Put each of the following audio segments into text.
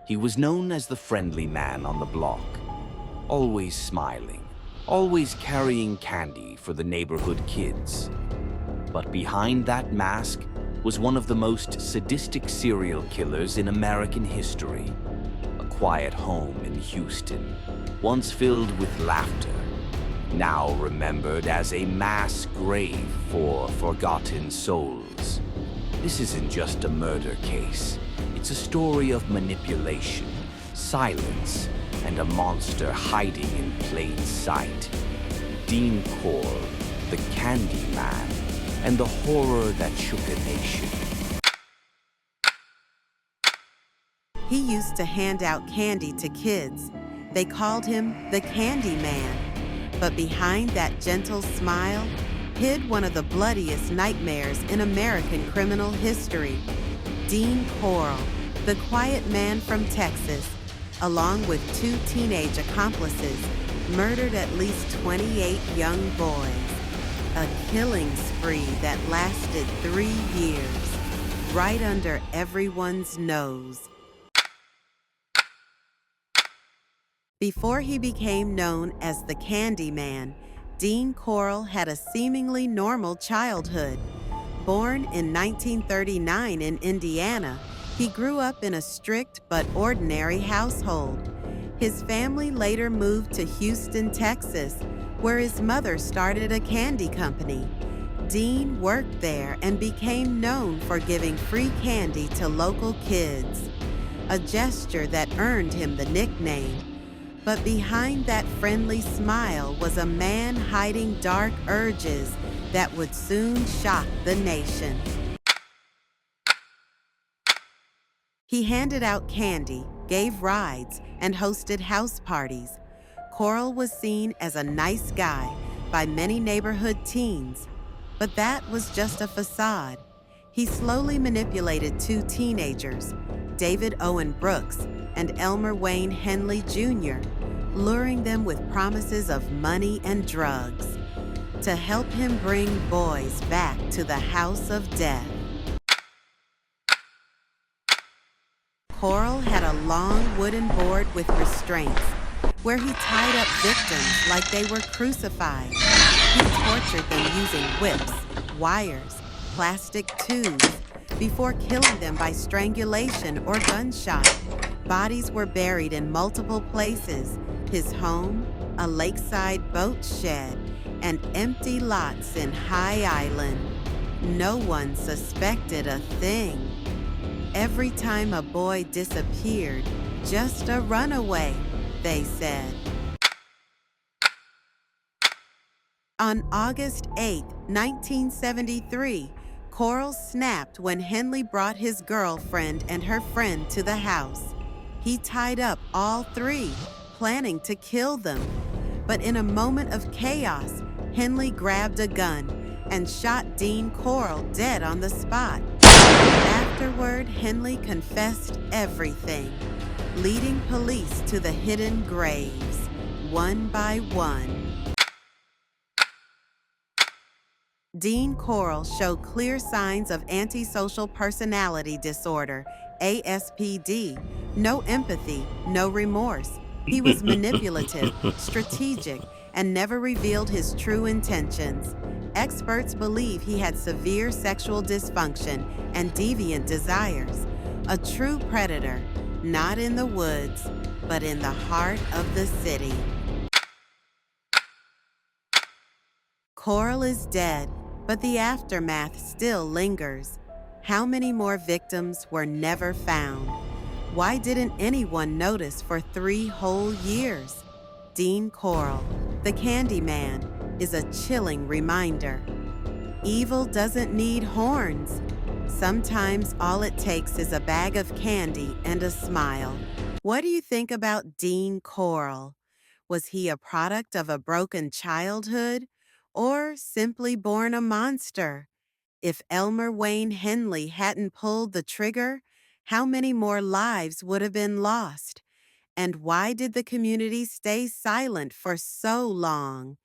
He was known as the friendly man on the block, always smiling, always carrying candy for the neighborhood kids. But behind that mask was one of the most sadistic serial killers in American history. A quiet home in Houston, once filled with laughter, now remembered as a mass grave for forgotten souls. This isn't just a murder case. It's a story of manipulation, silence, and a monster hiding in plain sight. Dean Corll, the Candy Man, and the horror that shook a nation. He used to hand out candy to kids. They called him the Candy Man. But behind that gentle smile hid one of the bloodiest nightmares in American criminal history. Dean Corll, the quiet man from Texas, along with 2 teenage accomplices, murdered at least 28 young boys. A killing spree that lasted 3 years, right under everyone's nose. Before he became known as the Candy Man, Dean Corll had a seemingly normal childhood. Born in 1939 in Indiana, he grew up in a strict but ordinary household. His family later moved to Houston, Texas, where his mother started a candy company. Dean worked there and became known for giving free candy to local kids, a gesture that earned him the nickname. But behind that friendly smile was a man hiding dark urges that would soon shock the nation. He handed out candy, gave rides, and hosted house parties. Corll was seen as a nice guy by many neighborhood teens, but that was just a facade. He slowly manipulated 2 teenagers, David Owen Brooks and Elmer Wayne Henley Jr., luring them with promises of money and drugs to help him bring boys back to the house of death. Corll had a long wooden board with restraints where he tied up victims like they were crucified. He tortured them using whips, wires, plastic tubes, before killing them by strangulation or gunshot. Bodies were buried in multiple places: his home, a lakeside boat shed, and empty lots in High Island. No one suspected a thing. Every time a boy disappeared, just a runaway, they said. On August 8, 1973, Corll snapped when Henley brought his girlfriend and her friend to the house. He tied up all 3, planning to kill them. But in a moment of chaos, Henley grabbed a gun and shot Dean Corll dead on the spot. Afterward, Henley confessed everything, leading police to the hidden graves, one by one. Dean Corll showed clear signs of antisocial personality disorder, ASPD, no empathy, no remorse. He was manipulative, strategic, and never revealed his true intentions. Experts believe he had severe sexual dysfunction and deviant desires, a true predator, not in the woods, but in the heart of the city. Corll is dead, but the aftermath still lingers. How many more victims were never found? Why didn't anyone notice for 3 whole years? Dean Corll, the Candy Man, is a chilling reminder. Evil doesn't need horns. Sometimes all it takes is a bag of candy and a smile. What do you think about Dean Corll? Was he a product of a broken childhood, or simply born a monster? If Elmer Wayne Henley hadn't pulled the trigger, how many more lives would have been lost? And why did the community stay silent for so long?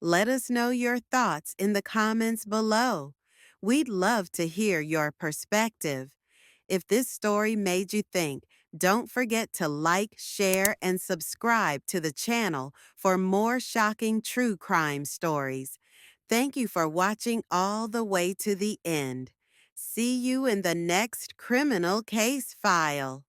Let us know your thoughts in the comments below. We'd love to hear your perspective. If this story made you think, Don't forget to like, share, and subscribe to the channel for more shocking true crime stories. Thank you for watching all the way to the end. See you in the next criminal case file.